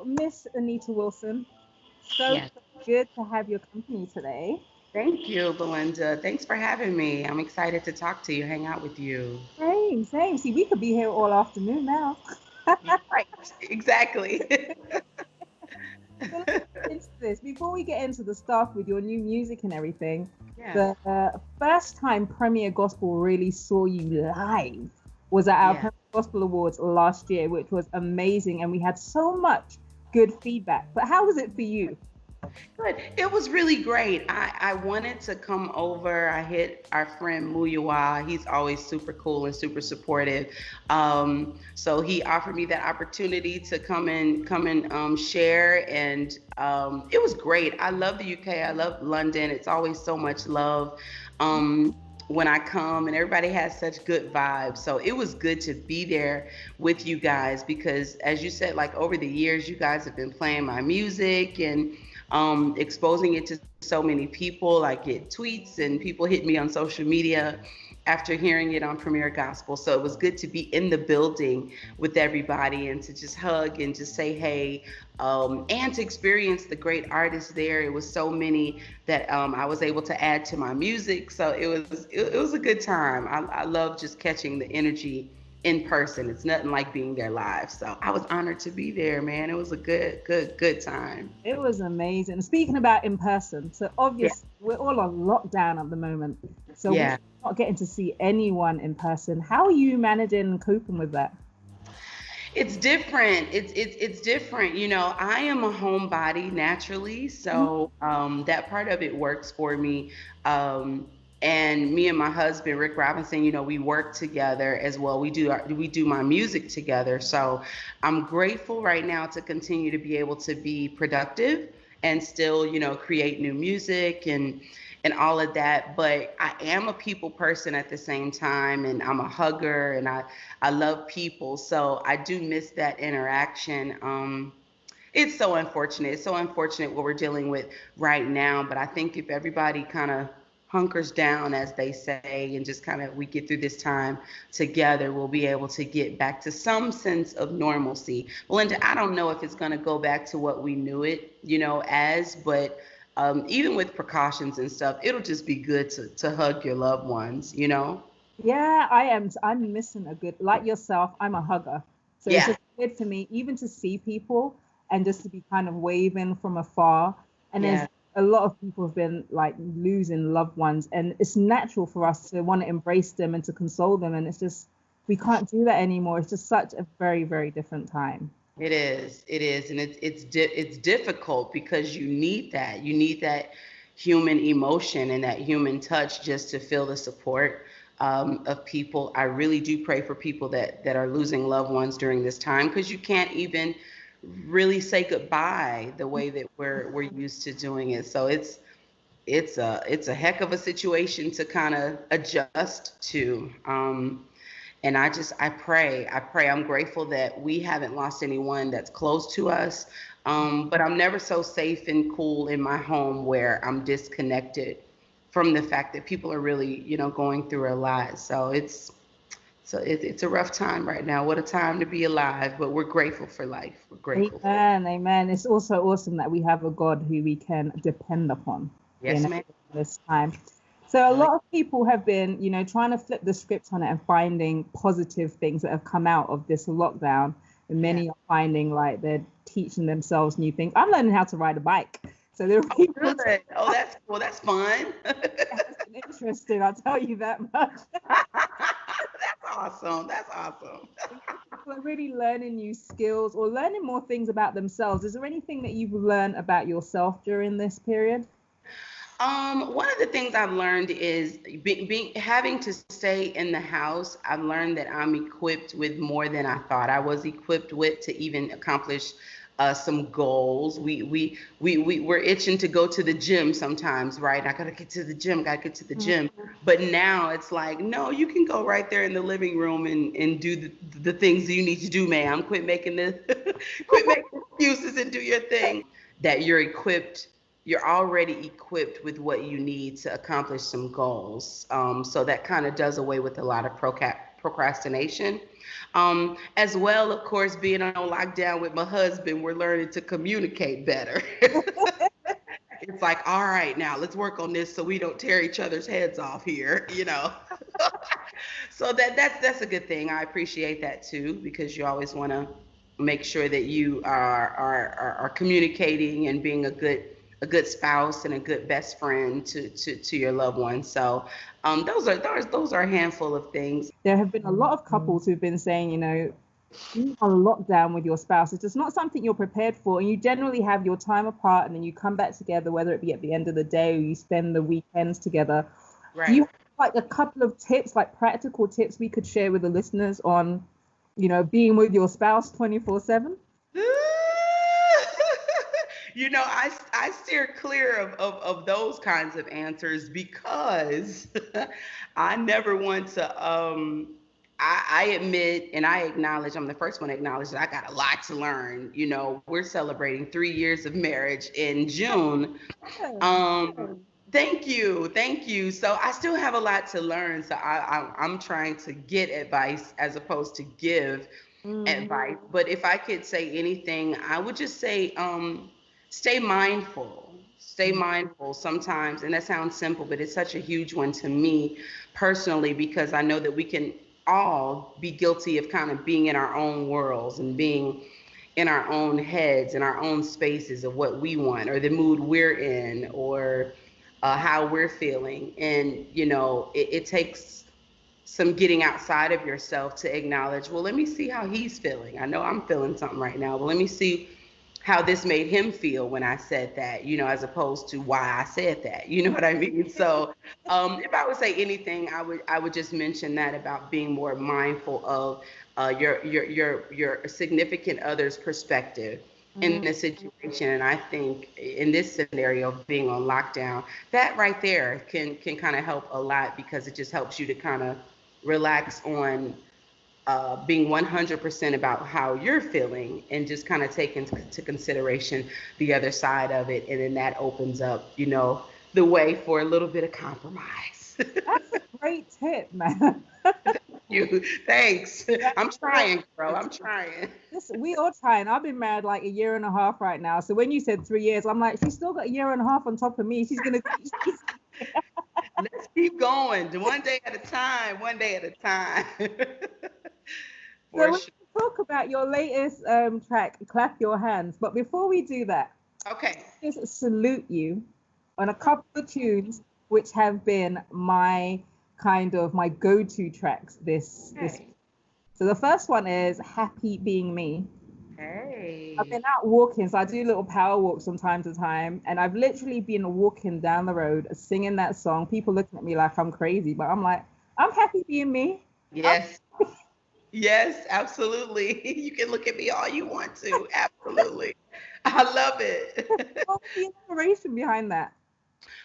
So, Miss Anita Wilson, so Yes. good to have your company today. Thank you, Belinda. Thanks for having me. I'm excited to talk to you, hang out with you. Same, same. See, we could be here all afternoon now. Right. Exactly. So let's get into this. Before we get into the stuff with your new music and everything, Yeah. the first time Premier Gospel really saw you live was at our Yeah. Premier Gospel Awards last year, which was amazing, and we had so much good feedback. But how was it for you? Good. It was really great. I wanted to come over. I hit our friend Muyawa. He's always super cool and super supportive. So he offered me that opportunity to come and share, and it was great. I love the UK. I love London. It's always so much love. Um, when I come, and everybody has such good vibes. So it was good to be there with you guys because, as you said, like over the years, you guys have been playing my music and exposing it to so many people. I get tweets and people hit me on social media after hearing it on Premier Gospel. So it was good to be in the building with everybody and to just hug and just say hey, and to experience the great artists there. It was so many that I was able to add to my music. So it was a good time. I love just catching the energy in person. It's nothing like being there live. So I was honored to be there, man. It was a good time. It was amazing. Speaking about in person, so Yeah. obviously we're all on lockdown at the moment, so we're Yeah. not getting to see anyone in person. How are you managing and coping with that? It's different. It's different. You know, I am a homebody naturally, so that part of it works for me. Um, and me and my husband, Rick Robinson, you know, we work together as well. We do my music together. So I'm grateful right now to continue to be able to be productive and still, you know, create new music and all of that. But I am a people person at the same time, and I'm a hugger, and I love people, so I do miss that interaction. It's so unfortunate. It's so unfortunate what we're dealing with right now. But I think if everybody kind of hunkers down, as they say, and just kind of we get through this time together, we'll be able to get back to some sense of normalcy. Belinda, I don't know if it's going to go back to what we knew it, you know, as, but even with precautions and stuff, it'll just be good to hug your loved ones, you know? Yeah, I am. I'm missing a good, like yourself, I'm a hugger. So it's Yeah, just good for me, even to see people and just to be kind of waving from afar. And there's yeah. a lot of people have been like losing loved ones, and it's natural for us to want to embrace them and to console them. And it's just, we can't do that anymore. It's just such a very, very different time. It is, and it's difficult because you need that. You need that human emotion and that human touch just to feel the support of people. I really do pray for people that are losing loved ones during this time because you can't even really say goodbye the way that we're used to doing it. So it's a heck of a situation to kind of adjust to. And I pray. I'm grateful that we haven't lost anyone that's close to us. But I'm never so safe and cool in my home where I'm disconnected from the fact that people are really, you know, going through a lot. So it's a rough time right now. What a time to be alive, but we're grateful for life. We're grateful. Amen, amen. It's also awesome that we have a God who we can depend upon, Yes, ma'am. this time. So a Oh, lot of people have been, trying to flip the script on it and finding positive things that have come out of this lockdown. And yeah. many are finding like they're teaching themselves new things. I'm learning how to ride a bike. So there are Oh, people good. Oh, that's cool. That's fun. that's been interesting, I'll tell you that much. That's awesome. That's awesome. People are really learning new skills or learning more things about themselves. Is there anything that you've learned about yourself during this period? One of the things I've learned is being having to stay in the house. I've learned that I'm equipped with more than I thought I was equipped with to even accomplish some goals. We're itching to go to the gym sometimes, right? I gotta get to the gym. Gotta get to the Mhm. gym. But now it's like, no, you can go right there in the living room and do the things you need to do, ma'am. Quit making the quit making excuses and do your thing. That you're already equipped with what you need to accomplish some goals. So that kind of does away with a lot of procrastination. As well, of course, being on lockdown with my husband, we're learning to communicate better. It's like, all right, now let's work on this so we don't tear each other's heads off here, you know. So that's a good thing. I appreciate that too, because you always want to make sure that you are communicating and being a good spouse and a good best friend to your loved ones. So those are a handful of things. There have been a lot of couples who've been saying, being on lockdown with your spouse is just not something you're prepared for. And you generally have your time apart and then you come back together, whether it be at the end of the day or you spend the weekends together. Right. Do you have like a couple of tips, like practical tips we could share with the listeners on, being with your spouse 24/7? I steer clear of those kinds of answers because I never want to I admit and I acknowledge, I'm the first one to acknowledge that I got a lot to learn. We're celebrating 3 years of marriage in June. Thank you. So I still have a lot to learn. So I'm trying to get advice as opposed to give advice. But if I could say anything, I would just say stay mindful. Stay mindful sometimes. And that sounds simple, but it's such a huge one to me personally, because I know that we can all be guilty of kind of being in our own worlds and being in our own heads, in our own spaces of what we want or the mood we're in or how we're feeling. And, it takes some getting outside of yourself to acknowledge, well, let me see how he's feeling. I know I'm feeling something right now, but let me see how this made him feel when I said that, as opposed to why I said that. You know what I mean? So if I would say anything, I would just mention that about being more mindful of your significant other's perspective in this situation. And I think in this scenario of being on lockdown, that right there can kind of help a lot, because it just helps you to kind of relax on being 100% about how you're feeling and just kind of take into consideration the other side of it. And then that opens up, the way for a little bit of compromise. That's a great tip, man. You. Thanks. I'm trying, bro. I'm trying. Listen, we all trying. I've been married like a year and a half right now. So when you said 3 years, I'm like, she's still got a year and a half on top of me. She's going to... Let's keep going. One day at a time. One day at a time. So let's talk about your latest track, Clap Your Hands. But before we do that, okay, just salute you on a couple of tunes which have been my go-to tracks this week. So the first one is Happy Being Me. Hey. I've been out walking, so I do little power walks from time to time, and I've literally been walking down the road singing that song. People looking at me like I'm crazy, but I'm like, I'm happy being me. Yes. Yes, absolutely. You can look at me all you want to. Absolutely. I love it. What's the inspiration behind that?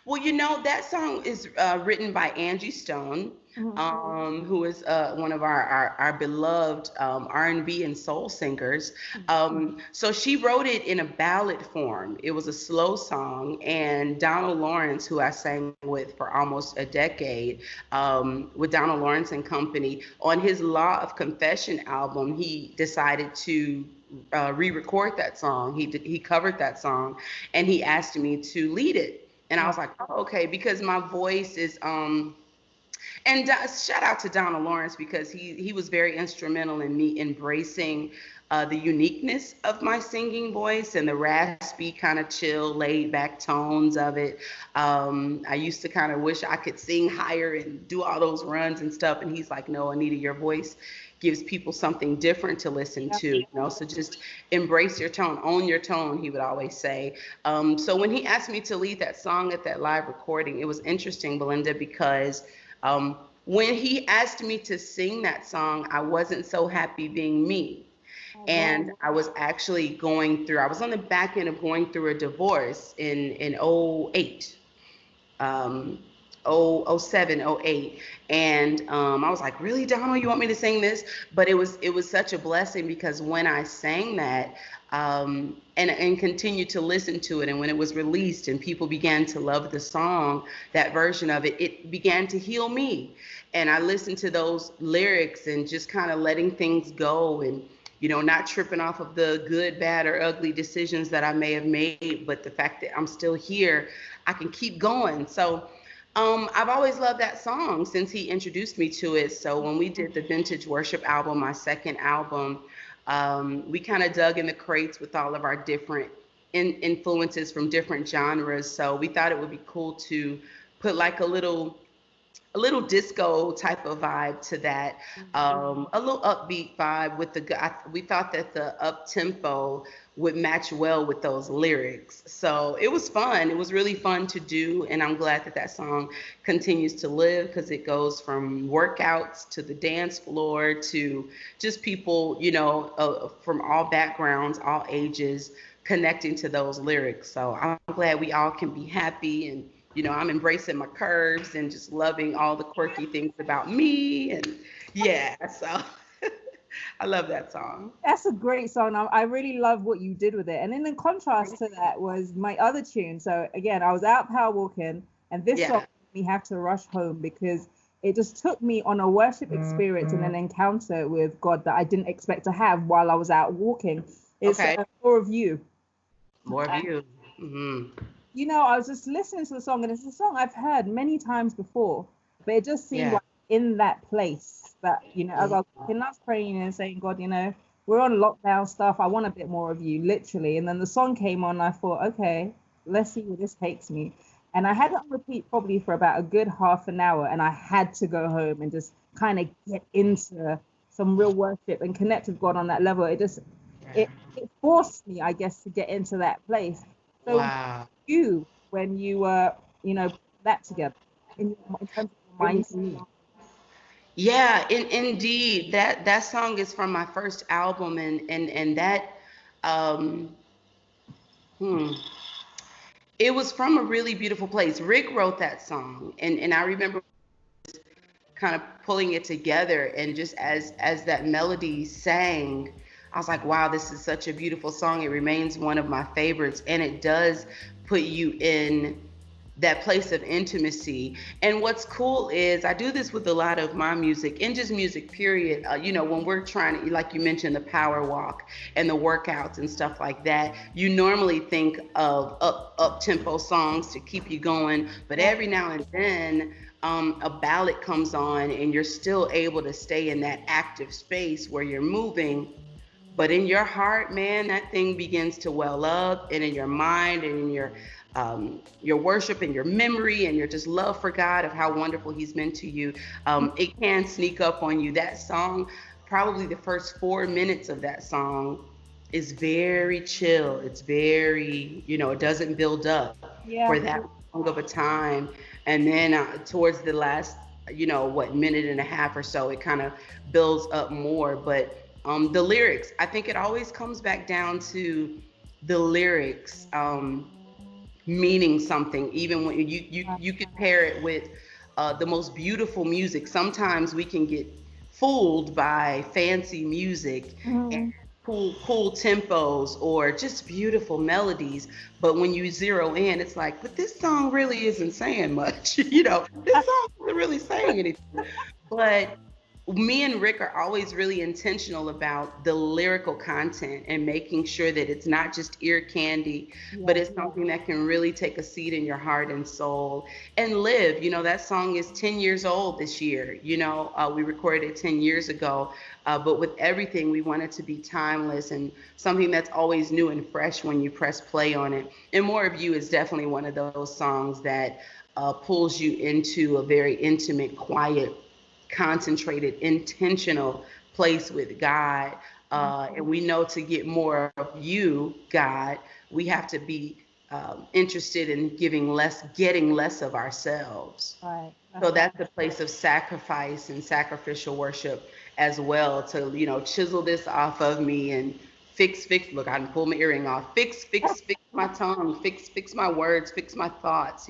Well, that song is written by Angie Stone, who is one of our beloved R&B and soul singers. So she wrote it in a ballad form. It was a slow song, and Donald Lawrence, who I sang with for almost a decade, with Donald Lawrence and Company, on his Law of Confession album, he decided to re-record that song. He covered that song, and he asked me to lead it. And I was like, oh, okay, because my voice is, and shout out to Donald Lawrence, because he was very instrumental in me embracing the uniqueness of my singing voice and the raspy, kind of chill, laid back tones of it. I used to kind of wish I could sing higher and do all those runs and stuff. And he's like, no, Anita, your voice gives people something different to listen to, so just embrace your tone, own your tone, he would always say. So when he asked me to lead that song at that live recording, it was interesting, Belinda, because when he asked me to sing that song, I wasn't so happy being me. And I was actually I was on the back end of going through a divorce in 08. 07, 08. And I was like, really, Donald, you want me to sing this? But it was such a blessing, because when I sang that, and continue to listen to it. And when it was released and people began to love the song, that version of it, it began to heal me. And I listened to those lyrics and just kind of letting things go, and not tripping off of the good, bad, or ugly decisions that I may have made, but the fact that I'm still here, I can keep going. So I've always loved that song since he introduced me to it. So when we did the Vintage Worship album, my second album, we kind of dug in the crates with all of our different influences from different genres. So we thought it would be cool to put like a little disco type of vibe to that, a little upbeat vibe with we thought that the up tempo would match well with those lyrics. So it was fun. It was really fun to do, and I'm glad that that song continues to live, because it goes from workouts to the dance floor to just people, from all backgrounds, all ages, connecting to those lyrics. So I'm glad we all can be happy, and I'm embracing my curves and just loving all the quirky things about me. And yeah, so I love that song. That's a great song. I really love what you did with it. And then in contrast to that was my other tune. So again, I was out power walking, and this song made me have to rush home, because it just took me on a worship experience and an encounter with God that I didn't expect to have while I was out walking. It's More of You. More of You. Mm-hmm. I was just listening to the song, and it's a song I've heard many times before, but it just seemed like in that place that, as I was praying and saying, God, we're on lockdown stuff. I want a bit more of you, literally. And then the song came on, and I thought, okay, let's see where this takes me. And I had it on repeat probably for about a good half an hour, and I had to go home and just kind of get into some real worship and connect with God on that level. It forced me, I guess, to get into that place. So you, when you were, that together in terms of your mindset? Yeah, indeed. That song is from my first album, and that um it was from a really beautiful place. Rick wrote that song, and I remember kind of pulling it together, and just as that melody sang, I was like, wow, this is such a beautiful song. It remains one of my favorites, and it does put you in that place of intimacy. And what's cool is I do this with a lot of my music, and just music period. When we're trying to, like you mentioned, the power walk and the workouts and stuff like that, you normally think of up tempo songs to keep you going, but every now and then a ballad comes on, and you're still able to stay in that active space where you're moving. But in your heart, man, that thing begins to well up, and in your mind, and in your worship and your memory and your just love for God, of how wonderful He's been to you, it can sneak up on you. That song, probably the first 4 minutes of that song, is very chill. It's very, it doesn't build up for that long of a time. And then towards the last, minute and a half or so, it kind of builds up more. But the lyrics, I think it always comes back down to the lyrics meaning something, even when you could pair it with the most beautiful music. Sometimes we can get fooled by fancy music and cool tempos or just beautiful melodies, but when you zero in, it's like, but this song really isn't saying much. This song isn't really saying anything. But me and Rick are always really intentional about the lyrical content and making sure that it's not just ear candy, but it's something that can really take a seat in your heart and soul and live. That song is 10 years old this year. We recorded it 10 years ago, but with everything, we want it to be timeless and something that's always new and fresh when you press play on it. And More of You is definitely one of those songs that pulls you into a very intimate, quiet, concentrated, intentional place with God. And we know to get more of you, God, we have to be interested in getting less of ourselves. Right. So that's a place of sacrifice and sacrificial worship as well, to, chisel this off of me and fix, look, I can pull my earring off, fix my tongue, fix my words, fix my thoughts,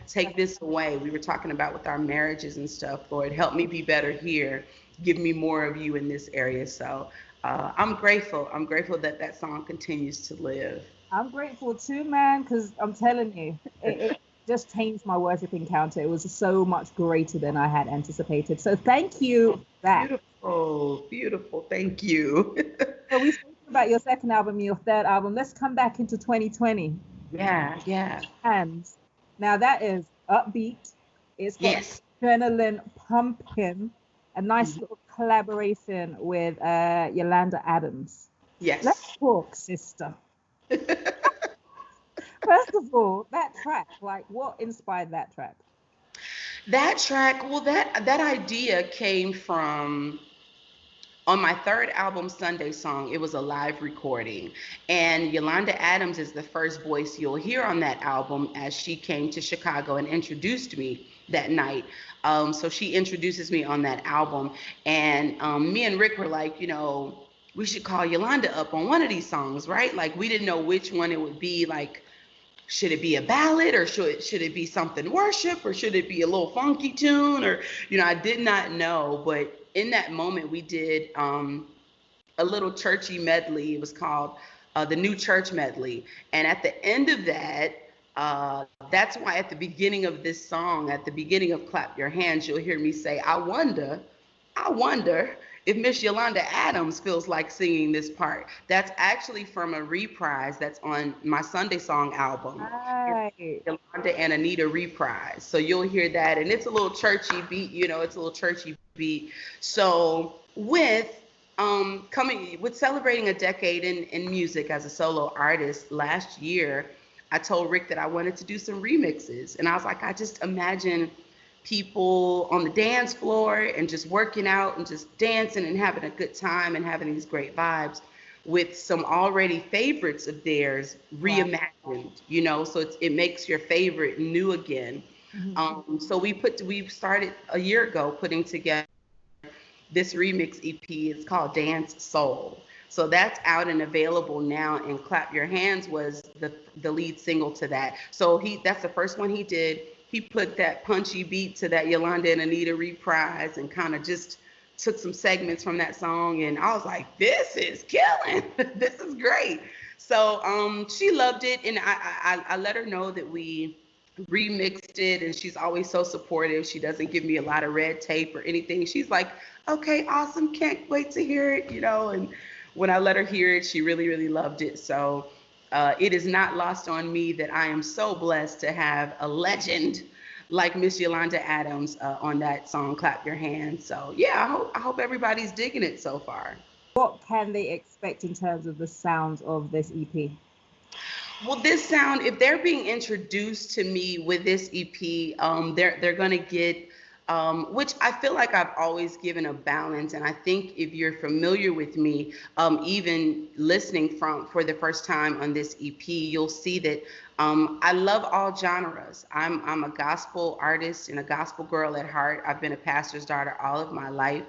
take this away. We were talking about with our marriages and stuff, Lord, help me be better here. Give me more of you in this area. So I'm grateful. I'm grateful that that song continues to live. I'm grateful too, man, because I'm telling you, it just changed my worship encounter. It was so much greater than I had anticipated. So thank you for that. Beautiful, beautiful. Thank you. So we spoke about your second album, your third album. Let's come back into 2020. Yeah, yeah. And now that is upbeat. It's got Yes. adrenaline pumping. A nice Mhm. little collaboration with Yolanda Adams. Let's Yes. talk, sister. First of all, that track, like what inspired that track? That track, well, that idea came from on my third album, Sunday Song. It was a live recording, and Yolanda Adams is the first voice you'll hear on that album, as she came to Chicago and introduced me that night. So she introduces me on that album, and me and Rick were like, we should call Yolanda up on one of these songs, right? Like, we didn't know which one it would be. Like, should it be a ballad, or should it be something worship, or should it be a little funky tune, or I did not know. But in that moment, we did a little churchy medley. It was called the New Church Medley. And at the end of that, that's why at the beginning of this song, at the beginning of Clap Your Hands, you'll hear me say, I wonder if Miss Yolanda Adams feels like singing this part. That's actually from a reprise that's on my Sunday Song album. It's Right. Yolanda and Anita reprise. So you'll hear that, and it's a little churchy beat, it's a little churchy beat. So with celebrating a decade in music as a solo artist last year, I told Rick that I wanted to do some remixes. And I was like, I just imagine people on the dance floor and just working out and just dancing and having a good time and having these great vibes with some already favorites of theirs Right. reimagined, so it makes your favorite new again. Mhm. So we started a year ago putting together this remix EP. It's called Dance Soul. So that's out and available now. And Clap Your Hands was the lead single to that. So that's the first one he did. He put that punchy beat to that Yolanda and Anita reprise and kind of just took some segments from that song. And I was like, this is killing. This is great. So she loved it. And I let her know that we remixed it, and she's always so supportive. She doesn't give me a lot of red tape or anything. She's like, okay, awesome, can't wait to hear it. And when I let her hear it, she really, really loved it. So it is not lost on me that I am so blessed to have a legend like Miss Yolanda Adams on that song, Clap Your Hands. So yeah, I hope everybody's digging it so far. What can they expect in terms of the sounds of this EP? Well, this sound, if they're being introduced to me with this EP, they're gonna get, which I feel like I've always given a balance. And I think if you're familiar with me, even listening for the first time on this EP, you'll see that I love all genres. I'm a gospel artist and a gospel girl at heart. I've been a pastor's daughter all of my life.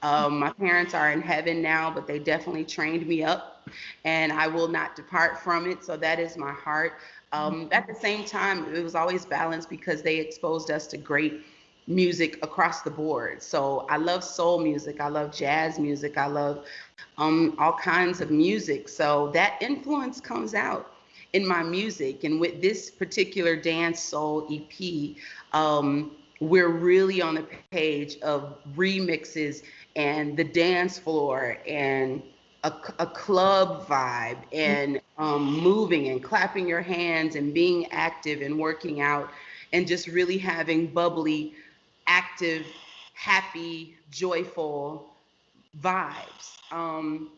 My parents are in heaven now, but they definitely trained me up, and I will not depart from it. So that is my heart. At the same time, it was always balanced because they exposed us to great music across the board. So I love soul music, I love jazz music, I love all kinds of music. So that influence comes out in my music. And with this particular Dance Soul EP, we're really on the page of remixes and the dance floor and a club vibe and moving and clapping your hands and being active and working out and just really having bubbly, active, happy, joyful vibes. And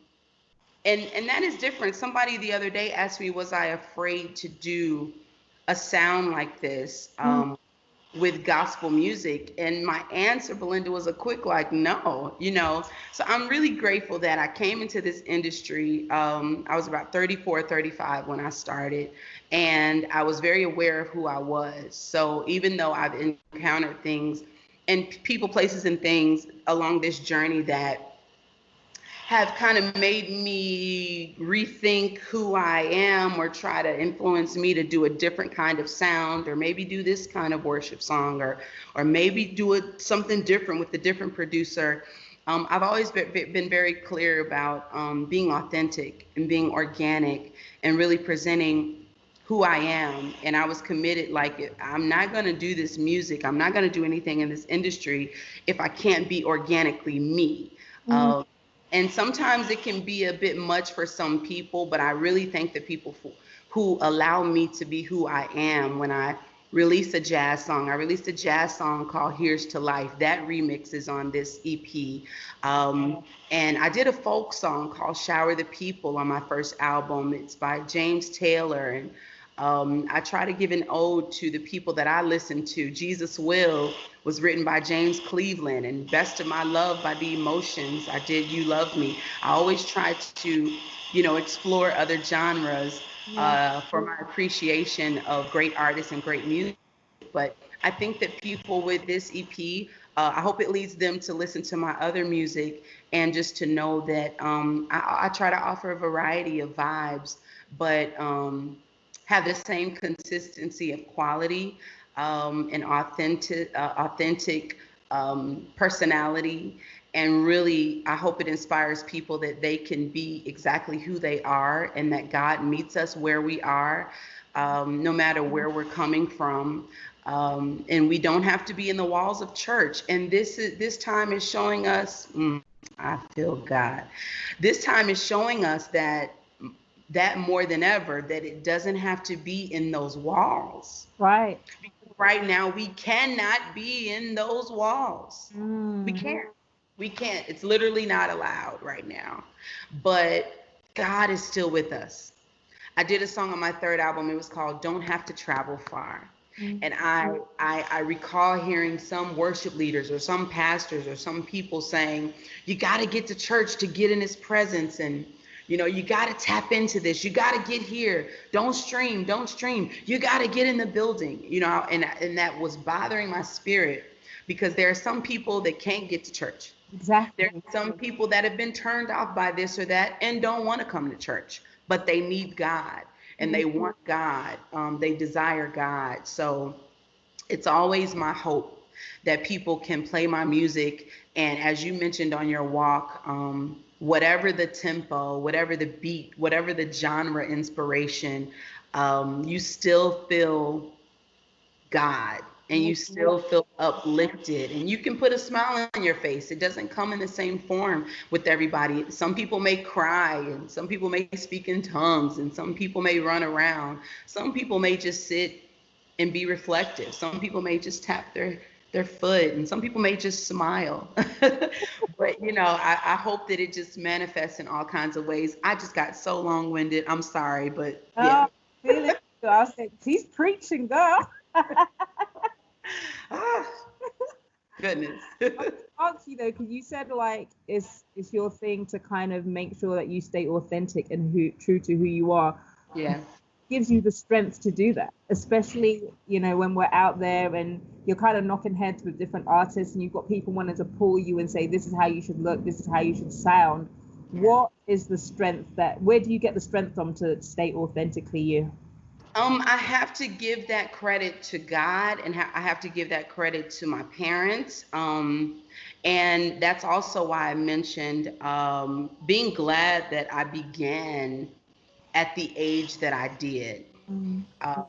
that is different. Somebody the other day asked me, was I afraid to do a sound like this with gospel music? And my answer, Belinda, was a quick like, no. So I'm really grateful that I came into this industry. I was about 34, 35 when I started, and I was very aware of who I was. So even though I've encountered things and people, places, and things along this journey that have kind of made me rethink who I am or try to influence me to do a different kind of sound, or maybe do this kind of worship song, or maybe do something different with a different producer. I've always been very clear about being authentic and being organic and really presenting who I am. And I was committed, like, I'm not going to do this music. I'm not going to do anything in this industry if I can't be organically me. Mm. And sometimes it can be a bit much for some people, but I really thank the people who allow me to be who I am. When I release a jazz song, I released a jazz song called Here's to Life. That remix is on this EP. And I did a folk song called Shower the People on my first album. It's by James Taylor. And I try to give an ode to the people that I listen to. Jesus Will was written by James Cleveland, and Best of My Love by The Emotions. I did You Love Me. I always try to, explore other genres for my appreciation of great artists and great music. But I think that people with this EP, I hope it leads them to listen to my other music and just to know that I try to offer a variety of vibes, but have the same consistency of quality and authentic personality. And really, I hope it inspires people that they can be exactly who they are, and that God meets us where we are, no matter where we're coming from. And we don't have to be in the walls of church. And this time is showing us, I feel God. This time is showing us that more than ever, that it doesn't have to be in those walls. Right. Because right now, we cannot be in those walls. We can't. It's literally not allowed right now. But God is still with us. I did a song on my third album. It was called Don't Have to Travel Far. And I recall hearing some worship leaders or some pastors or some people saying, you got to get to church to get in his presence. And you got to tap into this. You got to get here. Don't stream. You got to get in the building, and that was bothering my spirit, because there are some people that can't get to church. Exactly. There are some people that have been turned off by this or that and don't want to come to church, but they need God and they want God. They desire God. So it's always my hope that people can play my music. And as you mentioned on your walk, whatever the tempo, whatever the beat, whatever the genre inspiration, you still feel God, and you still feel uplifted, and you can put a smile on your face. It doesn't come in the same form with everybody. Some people may cry, and some people may speak in tongues, and some people may run around. Some people may just sit and be reflective. Some people may just tap their foot, and some people may just smile. But I hope that it just manifests in all kinds of ways. I just got so long-winded. I'm sorry, but yeah. I said, she's preaching, girl. Goodness. I'll ask you though, because you said like it's your thing to kind of make sure that you stay authentic and true to who you are. Yeah. Gives you the strength to do that, especially when we're out there and you're kind of knocking heads with different artists and you've got people wanting to pull you and say, this is how you should look, this is how you should sound. What is the strength where do you get the strength from to stay authentically you? I have to give that credit to God, and I have to give that credit to my parents. And that's also why I mentioned being glad that I began at the age that I did. I'll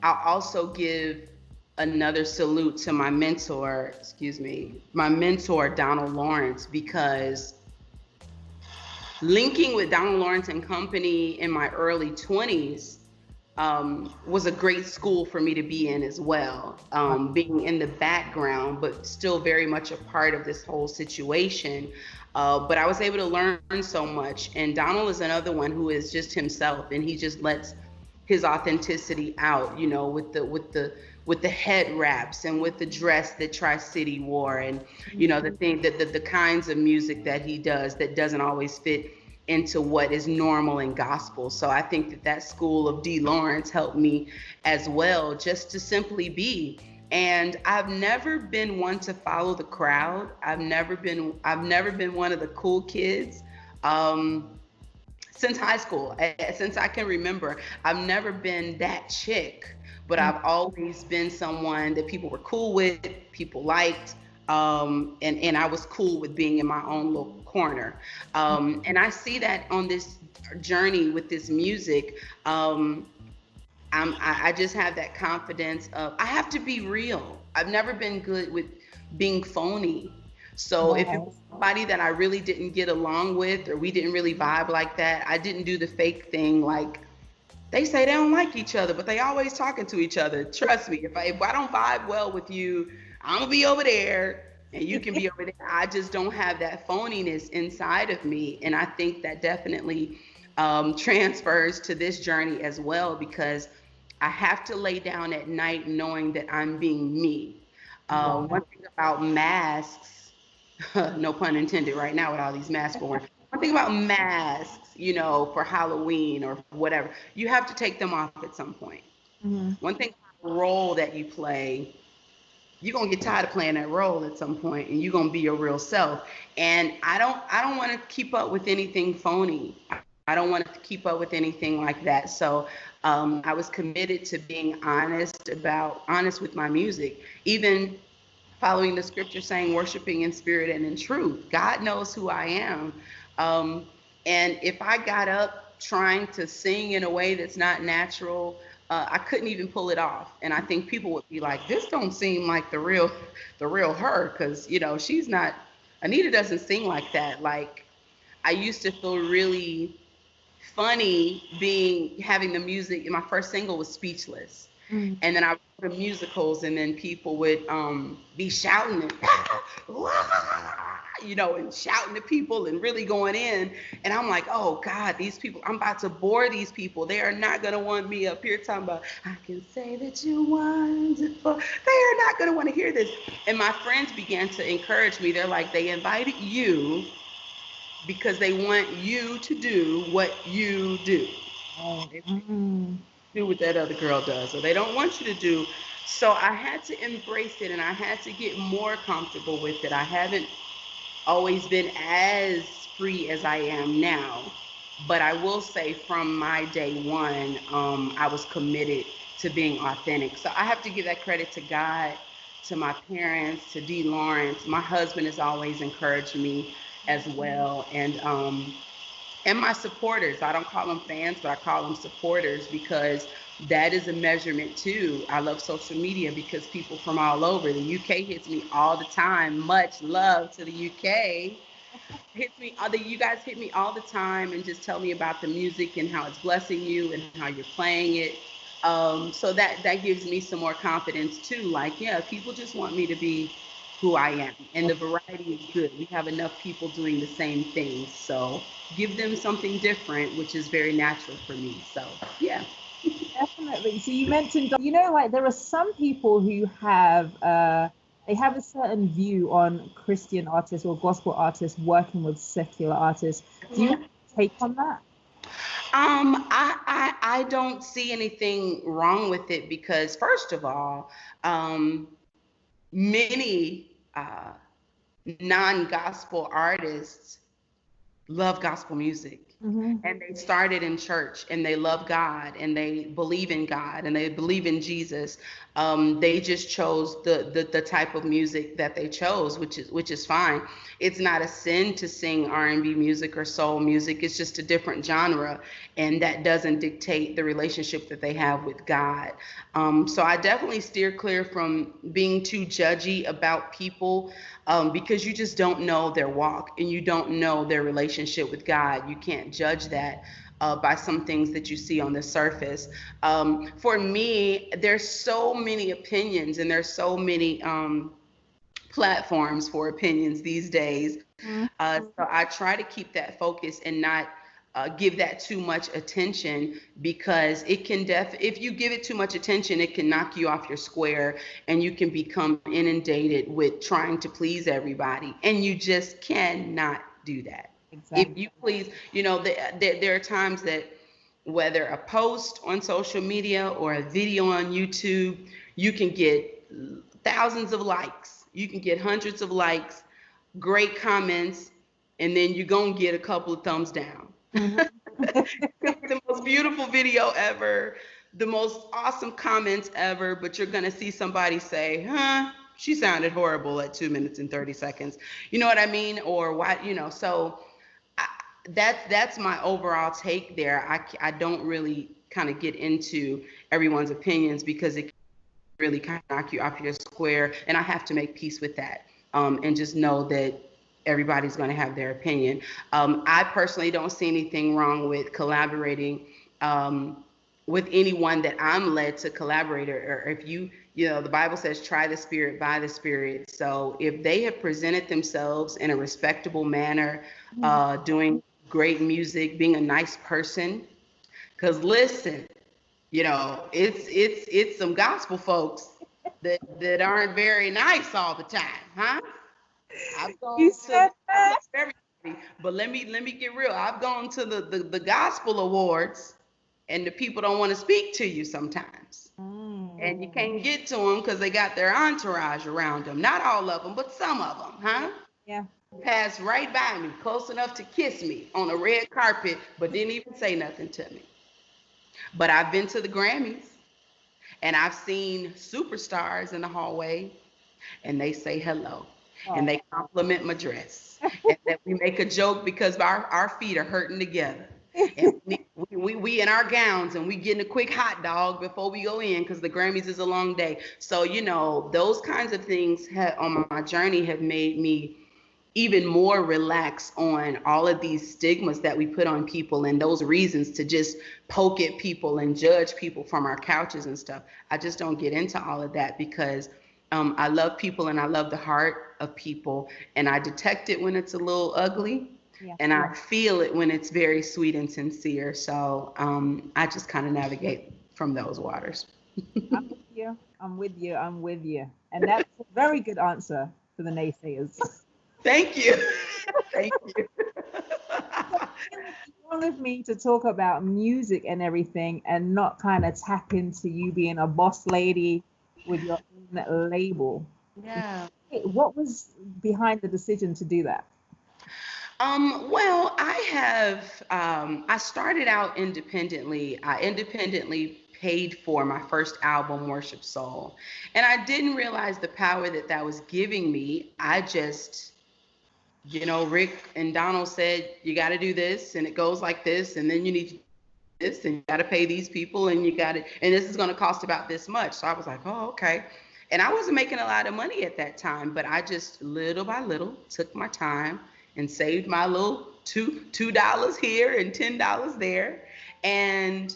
also give another salute to my mentor, Donald Lawrence, because linking with Donald Lawrence and Company in my early 20s was a great school for me to be in as well, being in the background, but still very much a part of this whole situation. But I was able to learn so much. And Donald is another one who is just himself, and he just lets his authenticity out, with the head wraps and with the dress that Tri-City wore, and the kinds of music that he does that doesn't always fit into what is normal in gospel. So I think that school of D. Lawrence helped me as well, just to simply be. And I've never been one to follow the crowd. I've never been one of the cool kids. Since high school, since I can remember, I've never been that chick, but I've always been someone that people were cool with, people liked, And I was cool with being in my own little corner. And I see that on this journey with this music. I just have that confidence of I have to be real. I've never been good with being phony. So if it was somebody that I really didn't get along with, or we didn't really vibe like that, I didn't do the fake thing. Like they say they don't like each other, but they always talking to each other. Trust me, if I don't vibe well with you, I'm gonna be over there and you can be over there. I just don't have that phoniness inside of me. And I think that definitely transfers to this journey as well, because I have to lay down at night knowing that I'm being me. One thing about masks, no pun intended right now with all these masks going. One thing about masks, for Halloween or whatever, you have to take them off at some point. One thing about the role that you play, you're gonna get tired of playing that role at some point, and you're gonna be your real self. And I don't want to keep up with anything phony. I don't want to keep up with anything like that. So I was committed to being honest with my music, even following the scripture saying worshiping in spirit and in truth. God knows who I am. And if I got up trying to sing in a way that's not natural, I couldn't even pull it off. And I think people would be like, this don't seem like the real her, because she's not, Anita doesn't sing like that. Like, I used to feel really funny having the music. My first single was Speechless. And then I wrote the musicals, and then people would be shouting and and shouting to people and really going in. And I'm like, oh God, these people, I'm about to bore these people. They are not gonna want me up here talking about, I can say that you wonderful. They are not gonna want to hear this. And my friends began to encourage me. They're like, they invited you because they want you to do what you do. Do what that other girl does, or they don't want you to do. So I had to embrace it, and I had to get more comfortable with it. I haven't always been as free as I am now, but I will say from my day one, I was committed to being authentic. So I have to give that credit to God, to my parents, to D. Lawrence. My husband has always encouraged me as well, and my supporters. I don't call them fans, but I call them supporters, because that is a measurement too. I love social media because people from all over. The UK hits me all the time. Much love to the UK. You guys hit me all the time and just tell me about the music and how it's blessing you and how you're playing it. So that gives me some more confidence too. Like, yeah, people just want me to be who I am, and the variety is good. We have enough people doing the same things, so give them something different, which is very natural for me. So yeah. Definitely. So you mentioned, like there are some people who have they have a certain view on Christian artists or gospel artists working with secular artists. Do you take on that? I don't see anything wrong with it, because first of all, many non-gospel artists love gospel music. And they started in church, and they love God, and they believe in God, and they believe in Jesus. They just chose the type of music that they chose, which is fine. It's not a sin to sing R&B music or soul music. It's just a different genre, and that doesn't dictate the relationship that they have with God. So I definitely steer clear from being too judgy about people, because you just don't know their walk, and you don't know their relationship with God. You can't judge that by some things that you see on the surface. For me, there's so many opinions, and there's so many platforms for opinions these days. So I try to keep that focus and not give that too much attention, because it can if you give it too much attention, it can knock you off your square, and you can become inundated with trying to please everybody, and you just cannot do that. Exactly. If you please, there are times that whether a post on social media or a video on YouTube, you can get thousands of likes, you can get hundreds of likes, great comments, and then you're gonna get a couple of thumbs down. The most beautiful video ever, the most awesome comments ever, but you're gonna see somebody say, she sounded horrible at 2 minutes and 30 seconds. You know what I mean? Or why, so I, that's my overall take there. I don't really kind of get into everyone's opinions because it really kind of knock you off your square, and I have to make peace with that, and just know that everybody's going to have their opinion. I personally don't see anything wrong with collaborating with anyone that I'm led to collaborate, or if the Bible says try the spirit by the spirit. So if they have presented themselves in a respectable manner, doing great music, being a nice person, because listen, it's some gospel folks that aren't very nice all the time, huh? I've gone to everybody, but let me get real. I've gone to the gospel awards, and the people don't want to speak to you sometimes, and you can't get to them because they got their entourage around them. Not all of them, but some of them, huh? Yeah. Passed right by me, close enough to kiss me on a red carpet, but didn't even say nothing to me. But I've been to the Grammys, and I've seen superstars in the hallway, and they say hello, and they compliment my dress, and then we make a joke because our feet are hurting together, and we in our gowns, and we getting a quick hot dog before we go in because the Grammys is a long day. So those kinds of things on my journey have made me even more relaxed on all of these stigmas that we put on people and those reasons to just poke at people and judge people from our couches and stuff. I just don't get into all of that because I love people and I love the heart of people, and I detect it when it's a little ugly, and I feel it when it's very sweet and sincere. So I just kind of navigate from those waters. I'm with you. And that's a very good answer for the naysayers. Thank you. Thank you. You wanted me to talk about music and everything and not kind of tap into you being a boss lady with your own label. Yeah. What was behind the decision to do that? Well, I started out independently. I independently paid for my first album, Worship Soul. And I didn't realize the power that was giving me. I just, Rick and Donald said, you got to do this, and it goes like this, and then you need to do this, and you got to pay these people, and and this is going to cost about this much. So I was like, oh, okay. And I wasn't making a lot of money at that time, but I just little by little took my time and saved my little $2 here and $10 there. And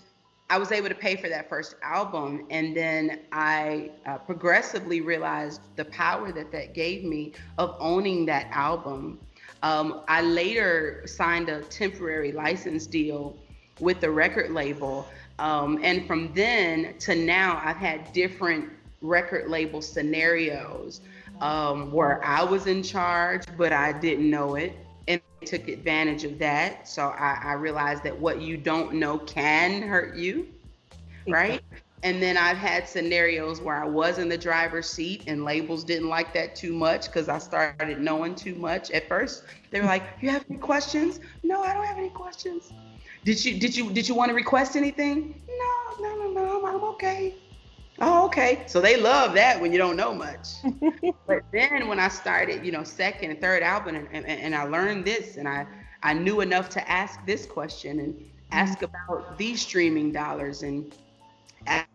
I was able to pay for that first album. And then I progressively realized the power that gave me of owning that album. I later signed a temporary license deal with the record label. And from then to now, I've had different record label scenarios where I was in charge, but I didn't know it. And I took advantage of that. So I realized that what you don't know can hurt you, right? And then I've had scenarios where I was in the driver's seat and labels didn't like that too much because I started knowing too much. At first, they were like, "You have any questions?" "No, I don't have any questions." Did you want to request anything?" No, I'm okay. Oh, okay. So they love that when you don't know much. But then when I started, second and third album, and I learned this, and I knew enough to ask this question and ask about these streaming dollars and ask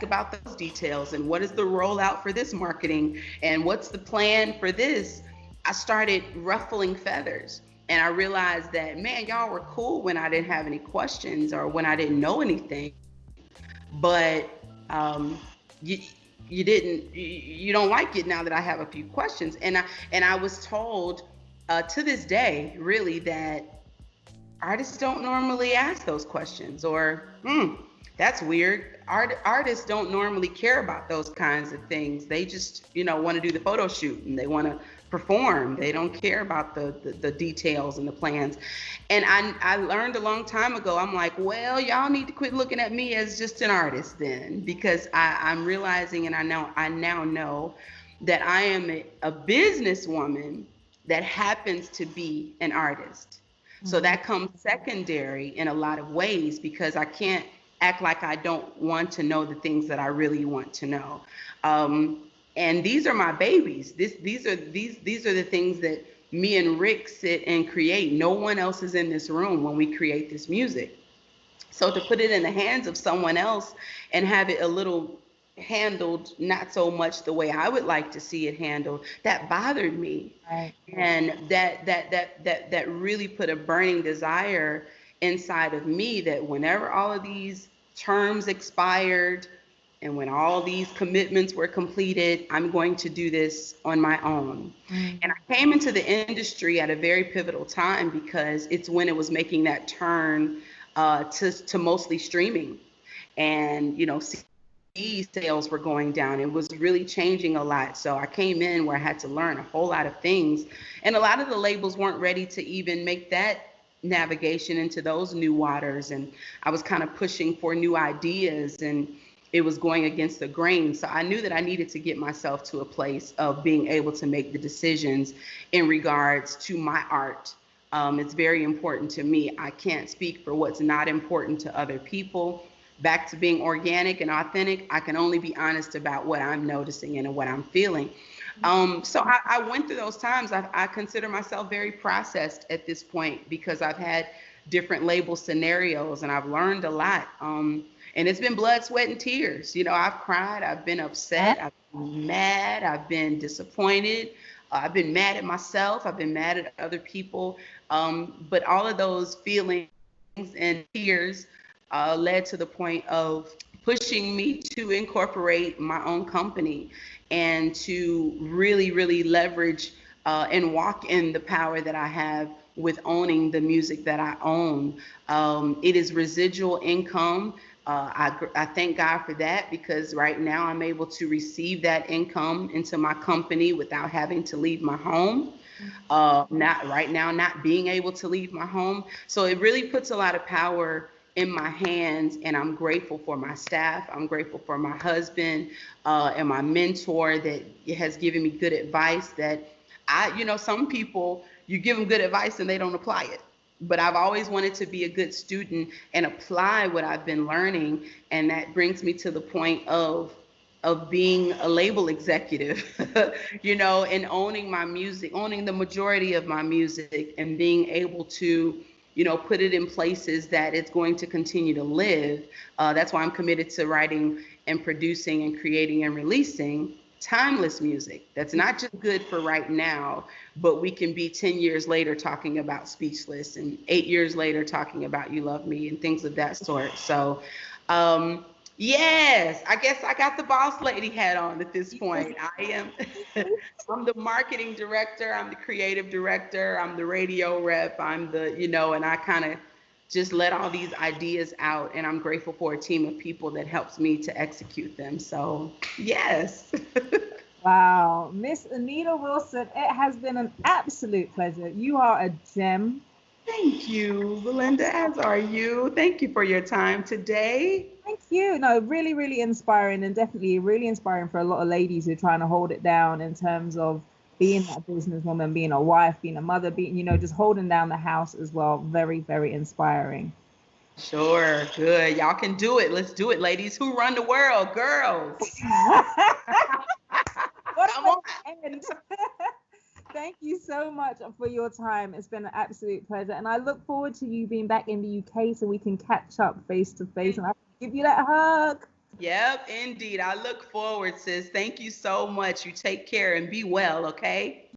about those details and what is the rollout for this marketing and what's the plan for this. I started ruffling feathers, and I realized that, man, y'all were cool when I didn't have any questions or when I didn't know anything, but you don't like it now that I have a few questions. And I was told to this day, really, that artists don't normally ask those questions, or that's weird. Artists don't normally care about those kinds of things. They just want to do the photo shoot and they want to perform. They don't care about the details and the plans. And I learned a long time ago, I'm like, well, y'all need to quit looking at me as just an artist then, because I'm realizing, and I now know that I am a businesswoman that happens to be an artist. So that comes secondary in a lot of ways, because I can't act like I don't want to know the things that I really want to know. And these are my babies. These are the things that me and Rick sit and create. No one else is in this room when we create this music. So to put it in the hands of someone else and have it a little handled not so much the way I would like to see it handled, that bothered me. Right. And that really put a burning desire inside of me that whenever all of these terms expired and when all these commitments were completed, I'm going to do this on my own. And I came into the industry at a very pivotal time because it's when it was making that turn to mostly streaming. And, CD sales were going down. It was really changing a lot. So I came in where I had to learn a whole lot of things. And a lot of the labels weren't ready to even make that navigation into those new waters. And I was kind of pushing for new ideas, and it was going against the grain. So I knew that I needed to get myself to a place of being able to make the decisions in regards to my art. It's very important to me. I can't speak for what's not important to other people. Back to being organic and authentic, I can only be honest about what I'm noticing and what I'm feeling. So I went through those times. I consider myself very processed at this point because I've had different label scenarios and I've learned a lot. And it's been blood, sweat, and tears. I've cried, I've been upset, I've been mad, I've been disappointed. I've been mad at myself. I've been mad at other people. But all of those feelings and tears led to the point of pushing me to incorporate my own company and to really, really leverage and walk in the power that I have with owning the music that I own. It is residual income. I thank God for that because right now I'm able to receive that income into my company without having to leave my home. Not being able to leave my home. So it really puts a lot of power in my hands, and I'm grateful for my staff. I'm grateful for my husband and my mentor that has given me good advice that some people, you give them good advice and they don't apply it. But I've always wanted to be a good student and apply what I've been learning. And that brings me to the point of being a label executive, and owning my music, owning the majority of my music and being able to, put it in places that it's going to continue to live. That's why I'm committed to writing and producing and creating and releasing timeless music that's not just good for right now, but we can be 10 years later talking about Speechless and 8 years later talking about You Love Me and things of that sort. So yes, I guess I got the boss lady hat on at this point. I'm the marketing director, I'm the creative director, I'm the radio rep, I'm the, and I kind of just let all these ideas out, and I'm grateful for a team of people that helps me to execute them. So, yes. Wow. Miss Anita Wilson, it has been an absolute pleasure. You are a gem. Thank you, Belinda, as are you. Thank you for your time today. Thank you. No, really, really inspiring, and definitely really inspiring for a lot of ladies who are trying to hold it down in terms of being that businesswoman, being a wife, being a mother, being, just holding down the house as well. Very, very inspiring. Sure. Good. Y'all can do it. Let's do it, ladies. Who run the world? Girls. Come on. Thank you so much for your time. It's been an absolute pleasure. And I look forward to you being back in the UK so we can catch up face to face and I can give you that hug. Yep, indeed. I look forward, sis. Thank you so much. You take care and be well, okay?